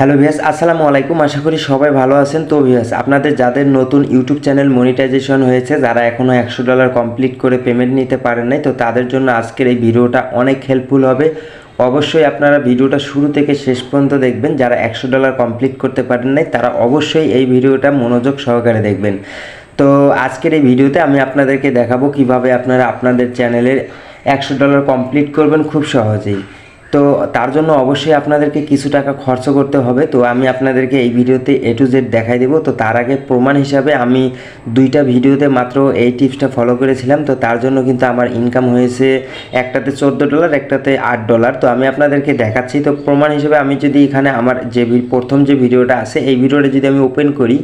Hello viewers, আসসালামু আলাইকুম। আশা করি সবাই ভালো আছেন। তো ভিউয়ার্স, আপনাদের যাদের নতুন ইউটিউব চ্যানেল মনিটাইজেশন হয়েছে, যারা এখনও $100 কমপ্লিট করে পেমেন্ট নিতে পারেন নাই, তো তাদের জন্য আজকের এই ভিডিওটা অনেক হেল্পফুল হবে। অবশ্যই আপনারা ভিডিওটা শুরু থেকে শেষ পর্যন্ত দেখবেন। যারা $100 কমপ্লিট করতে পারেন নাই, তারা অবশ্যই এই ভিডিওটা মনোযোগ সহকারে দেখবেন। তো আজকের এই ভিডিওতে আমি আপনাদেরকে দেখাবো কিভাবে আপনারা আপনাদের চ্যানেলের $100 কমপ্লিট করবেন খুব সহজেই। তো তার জন্য অবশ্যই আপনাদেরকে কিছু টাকা খরচ করতে হবে। তো আমি আপনাদেরকে এই ভিডিওতে A to Z দেখাই দেবো। তো তার আগে প্রমাণ হিসাবে আমি দুইটা ভিডিওতে মাত্র এই টিপসটা ফলো করেছিলাম। তো তার জন্য কিন্তু আমার ইনকাম হয়েছে, একটাতে $14, একটাতে $8। তো আমি আপনাদেরকে দেখাচ্ছি। তো প্রমাণ হিসেবে আমি যদি এখানে আমার যে প্রথম যে ভিডিওটা আছে, এই ভিডিওটা যদি আমি ওপেন করি,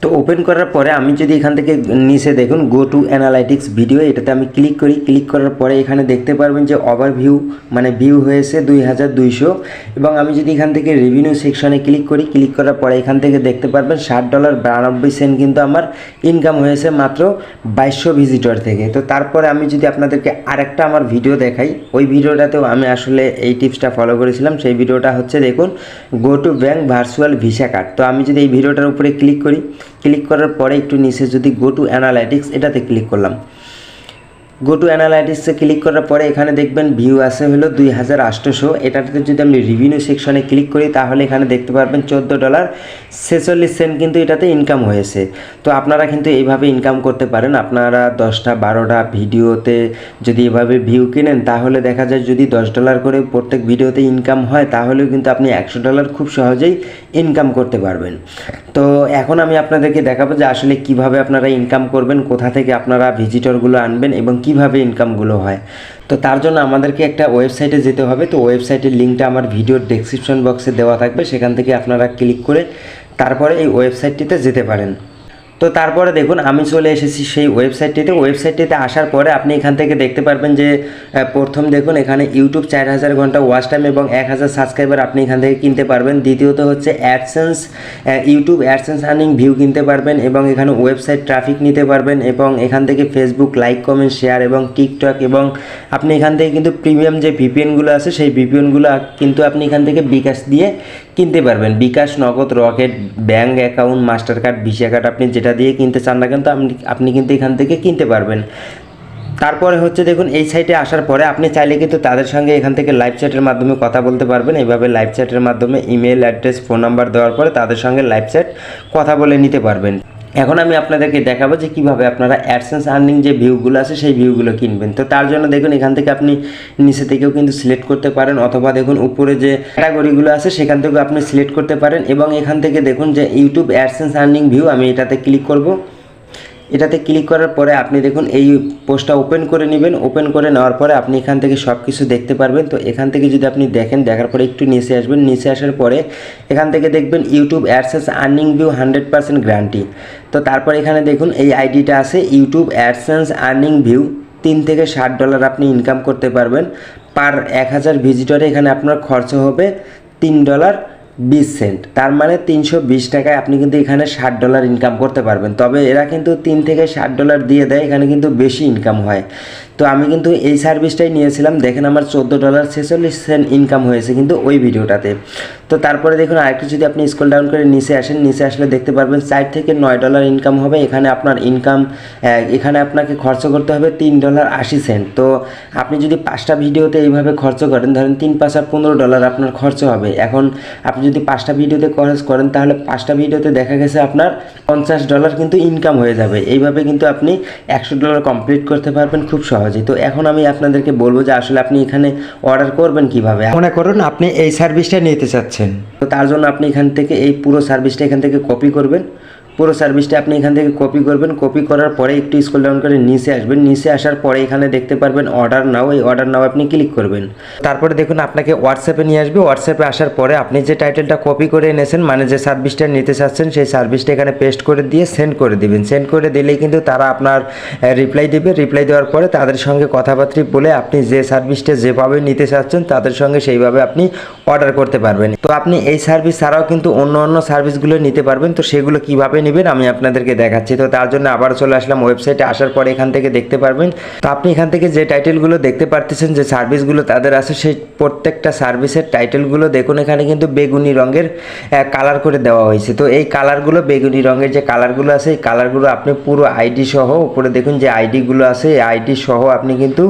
তো ওপেন করার পরে আমি যদি এখান থেকে নিচে দেখুন গো টু অ্যানালাইটিক্স ভিডিও, এটাতে আমি ক্লিক করি। ক্লিক করার পরে এখানে দেখতে পারবেন যে ওভারভিউ মানে ভিউ হয়েছে 2200। এবং আমি যদি এখান থেকে রেভিনিউ সেকশনে ক্লিক করি, ক্লিক করার পরে এখান থেকে দেখতে পারবেন $60.92 কিন্তু আমার ইনকাম হয়েছে মাত্র 2200 ভিজিটর থেকে। তো তারপরে আমি যদি আপনাদেরকে আরেকটা আমার ভিডিও দেখাই, ওই ভিডিওটাতেও আমি আসলে এই টিপসটা ফলো করেছিলাম। সেই ভিডিওটা হচ্ছে দেখুন go to bank virtual visa card. তো আমি যদি এই ভিডিওটার উপরে ক্লিক করি, ক্লিক করার পরে একটু নিচে যদি গো টু অ্যানালাইটিক্স এটাতে ক্লিক করলাম, গো টু অ্যানালাইটিক্সে ক্লিক করার পরে এখানে দেখবেন ভিউ আছে হলো 2800। এটাতে যদি আমি রিভিনিউ সেকশনে ক্লিক করি, তাহলে এখানে দেখতে পারবেন $14.46 কিন্তু এটাতে ইনকাম হয়েছে। তো আপনারা কিন্তু এইভাবে ইনকাম করতে পারেন। আপনারা 10-12টা ভিডিওতে যদি এভাবে ভিউ কিনেন, তাহলে দেখা যায় যদি $10 করে প্রত্যেক ভিডিওতে ইনকাম হয়, তাহলেও কিন্তু আপনি $100 খুব সহজেই ইনকাম করতে পারবেন। তো এখন আমি আপনাদেরকে দেখাবো যে আসলে কিভাবে আপনারা ইনকাম করবেন, কোথা থেকে আপনারা ভিজিটরগুলো আনবেন এবং কিভাবে ইনকামগুলো হয়। তো তার জন্য আমাদেরকে একটা ওয়েবসাইটে যেতে হবে। তো ওয়েবসাইটের লিঙ্কটা আমার ভিডিওর ডেসক্রিপশন বক্সে দেওয়া থাকবে, সেখান থেকে আপনারা ক্লিক করে তারপরে এই ওয়েবসাইটটিতে যেতে পারেন। তো তারপরে দেখুন আমি চলে এসেছি সেই ওয়েবসাইটটিতে আসার পরে আপনি এখান থেকে দেখতে পারবেন যে প্রথম দেখুন এখানে ইউটিউব 4000 ঘন্টা ওয়াচ টাইম এবং 1000 সাবস্ক্রাইবার আপনি এখান থেকে কিনতে পারবেন। দ্বিতীয়ত হচ্ছে AdSense, YouTube AdSense earning view কিনতে পারবেন এবং এখানে ওয়েবসাইট ট্রাফিক নিতে পারবেন এবং এখান থেকে ফেসবুক লাইক কমেন্ট শেয়ার এবং টিকটক, এবং আপনি এখান থেকে কিন্তু প্রিমিয়াম যে ভিপিএনগুলো আছে সেই ভিপিএনগুলো কিন্তু আপনি এখান থেকে বিকাশ দিয়ে কিনতে পারবেন। বিকাশ, নগদ, rocket, bank account, master card, visa card, আপনি যেটা দিয়ে কিনতে চান না কিন্তু আপনি কিন্তু এখান থেকে কিনতে পারবেন। তারপরে হচ্ছে দেখুন এই সাইটে আসার পরে আপনি চাইলে কিন্তু তাদের সঙ্গে এখান থেকে লাইভ চ্যাটের মাধ্যমে কথা বলতে পারবেন। এইভাবে লাইভ চ্যাটের মাধ্যমে ইমেল অ্যাড্রেস, ফোন নাম্বার দেওয়ার পরে তাদের সঙ্গে লাইভ চ্যাট কথা বলে নিতে পারবেন। এখন আমি আপনাদেরকে দেখাবো যে কীভাবে আপনারা অ্যাডসেন্স আর্নিং যে ভিউগুলো আছে সেই ভিউগুলো কিনবেন। তো তার জন্য দেখুন এখান থেকে আপনি নিচে থেকেও কিন্তু সিলেক্ট করতে পারেন, অথবা দেখুন উপরে যে ক্যাটাগরিগুলো আছে সেখান থেকেও আপনি সিলেক্ট করতে পারেন। এবং এখান থেকে দেখুন যে ইউটিউব অ্যাডসেন্স আর্নিং ভিউ, আমি এটাতে ক্লিক করব। এটাতে ক্লিক করার পরে আপনি দেখুন এই পোস্টটা ওপেন করে নেবেন। ওপেন করে নেওয়ার পরে আপনি এখান থেকে সব কিছু দেখতে পারবেন। তো এখান থেকে যদি আপনি দেখেন, দেখার পরে একটু নিচে আসবেন। নিচে আসার পরে এখান থেকে দেখবেন YouTube AdSense earning view 100% guarantee. তো তারপর এখানে দেখুন এই আইডিটা আছে ইউটিউব অ্যাডসেন্স আর্নিং ভিউ, $3 থেকে $60 আপনি ইনকাম করতে পারবেন পার 1000 ভিজিটরে। এখানে আপনার খরচ হবে $3.20, তার মানে 320 টাকায় আপনি কিন্তু এখানে $60 ইনকাম করতে পারবেন। তবে এরা কিন্তু $3 থেকে $60 দিয়ে দেয়, এখানে কিন্তু বেশি ইনকাম হয়। তো আমি কিন্তু এই সার্ভিসটাই নিয়েছিলাম। দেখেন আমার $14.46 ইনকাম হয়েছে কিন্তু ওই ভিডিওটাতে। তো তারপরে দেখুন আরেকটু যদি আপনি স্ক্রল ডাউন করে নিচে আসেন, নিচে আসলে দেখতে পারবেন $4 থেকে $9 ইনকাম হবে। এখানে আপনার ইনকাম, এখানে আপনাকে খরচ করতে হবে $3.80। তো আপনি যদি 5টা ভিডিওতে এইভাবে খরচ করেন, ধরেন 3 × 5 = $15 আপনার খরচ হবে। এখন আপনি যদি 5টা ভিডিওতে খরচ করেন, তাহলে 5টা ভিডিওতে দেখা গেছে আপনার $50 কিন্তু ইনকাম হয়ে যাবে। এইভাবে কিন্তু আপনি $100 কমপ্লিট করতে পারবেন খুব সহজে। তো এখন আমি আপনাদেরকে বলবো যে আসলে আপনি এখানে অর্ডার করবেন কিভাবে। মনে করুন আপনি এই সার্ভিসটা নিতে চাচ্ছেন, তো তার জন্য আপনি এখান থেকে এই পুরো সার্ভিসটা এখান থেকে কপি করবেন। পুরো সার্ভিসটা আপনি এখান থেকে কপি করবেন। কপি করার পরে একটু স্ক্রল ডাউন করে নিচে আসবেন। নিচে আসার পরে এখানে দেখতে পারবেন অর্ডার নাও, এই অর্ডার নাও আপনি ক্লিক করবেন। তারপরে দেখুন আপনাকে হোয়াটসঅ্যাপে নিয়ে আসবে। হোয়াটসঅ্যাপে আসার পরে আপনি যে টাইটেলটা কপি করে এনেছেন, মানে যে সার্ভিসটা নিতে চাচ্ছেন, সেই সার্ভিসটা এখানে পেস্ট করে দিয়ে সেন্ড করে দিবেন। সেন্ড করে দিলেই কিন্তু তারা আপনার রিপ্লাই দেবে। রিপ্লাই দেওয়ার পরে তাদের সঙ্গে কথাবার্তা বলে আপনি যে সার্ভিসটা যেভাবে নিতে চাচ্ছেন তাদের সঙ্গে সেইভাবে আপনি অর্ডার করতে পারবেন। তো আপনি এই সার্ভিস ছাড়াও কিন্তু অন্য সার্ভিসগুলো নিতে পারবেন। তো সেগুলো কীভাবে নেবেন আমি আপনাদেরকে দেখাচ্ছি। তো তার জন্য আবার চলে আসলাম ওয়েবসাইটে। আসার পরে এখান থেকে দেখতে পারবেন, তো আপনি এখান থেকে যে টাইটেলগুলো দেখতে পারতেছেন, যে সার্ভিসগুলো তাদের আছে, সেই প্রত্যেকটা সার্ভিসের টাইটেলগুলো দেখুন এখানে কিন্তু বেগুনি রঙের কালার করে দেওয়া হয়েছে। তো এই কালারগুলো, বেগুনি রঙের যে কালারগুলো আছে, এই কালারগুলো আপনি পুরো আইডি সহ, উপরে দেখুন যে আইডিগুলো আছে, এই আইডি সহ আপনি কিন্তু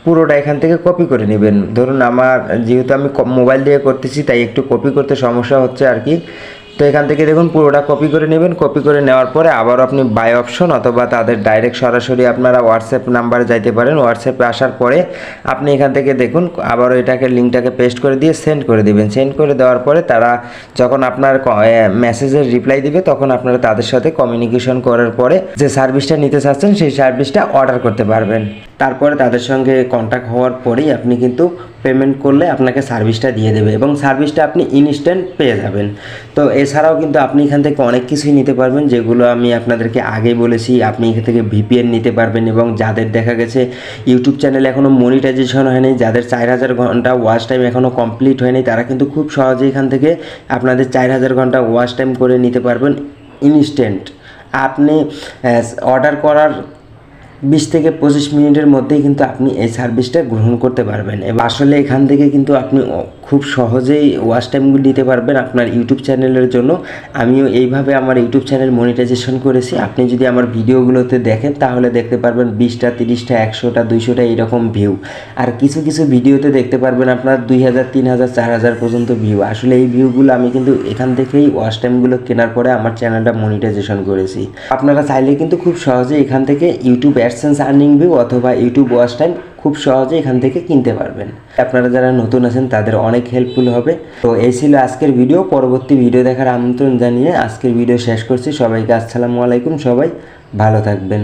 পুরোটা এখান থেকে কপি করে নেবেন। ধরুন আমার যেহেতু আমি মোবাইল দিয়ে করতেছি তাই একটু কপি করতে সমস্যা হচ্ছে আর কি। তো এখান থেকে দেখুন পুরোটা কপি করে নেবেন। কপি করে নেওয়ার পরে আবার আপনি বাই অপশন অথবা তাদের ডাইরেক্ট সরাসরি আপনারা হোয়াটসঅ্যাপ নাম্বারে যাইতে পারেন। হোয়াটসঅ্যাপে আসার পরে আপনি এখান থেকে দেখুন আবারও এটাকে লিঙ্কটাকে পেস্ট করে দিয়ে সেন্ড করে দিবেন। সেন্ড করে দেওয়ার পরে তারা যখন আপনার মেসেজের রিপ্লাই দিবে তখন আপনারা তাদের সাথে কমিউনিকেশন করার পরে যে সার্ভিসটা নিতে চাচ্ছেন সেই সার্ভিসটা অর্ডার করতে পারবেন। তারপরে তাদের সঙ্গে কন্ট্যাক্ট হওয়ার পরেই আপনি কিন্তু পেমেন্ট করলে আপনাকে সার্ভিসটা দিয়ে দেবে এবং সার্ভিসটা আপনি ইনস্ট্যান্ট পেয়ে যাবেন। তো এছাড়াও কিন্তু আপনি এখান থেকে অনেক কিছুই নিতে পারবেন, যেগুলো আমি আপনাদেরকে আগেই বলেছি। আপনি এখান থেকে ভিপিএন নিতে পারবেন এবং যাদের দেখা গেছে ইউটিউব চ্যানেল এখনও মনিটাইজেশন হয়নি, যাদের 4000 ঘন্টা ওয়াচ টাইম এখনও কমপ্লিট হয়নি, তারা কিন্তু খুব সহজেই এখান থেকে আপনাদের 4000 ঘন্টা ওয়াচ টাইম করে নিতে পারবেন ইনস্ট্যান্ট। আপনি অর্ডার করার 20 থেকে 25 মিনিটের মধ্যেই কিন্তু আপনি এই সার্ভিসটা গ্রহণ করতে পারবেন। এবং আসলে এখান থেকে কিন্তু আপনি খুব সহজেই ওয়াচ টাইমগুলো নিতে পারবেন আপনার ইউটিউব চ্যানেলের জন্য। আমিও এইভাবে আমার ইউটিউব চ্যানেল মনিটাইজেশন করেছি। আপনি যদি আমার ভিডিওগুলোতে দেখেন তাহলে দেখতে পারবেন 20টা 30টা 100টা 200টা এইরকম ভিউ। আর কিছু কিছু ভিডিওতে দেখতে পারবেন আপনার 2000 3000 4000 পর্যন্ত ভিউ। আসলে এই ভিউগুলো আমি কিন্তু এখান থেকেই ওয়াচ টাইমগুলো কেনার পরে আমার চ্যানেলটা মনিটাইজেশন করেছি। আপনারা চাইলে কিন্তু খুব সহজে এখান থেকে ইউটিউব অ্যাডসেন্স আর্নিং ভিউ অথবা ইউটিউব ওয়াচ টাইম খুব সহজে এখান থেকে কিনতে পারবেন। আপনারা যারা নতুন আছেন তাদের অনেক হেল্পফুল হবে। তো এই ছিল আজকের ভিডিও। পরবর্তী ভিডিও দেখার আমন্ত্রণ জানিয়ে আজকের ভিডিও শেষ করছি। সবাইকে আসসালামু আলাইকুম। সবাই ভালো থাকবেন।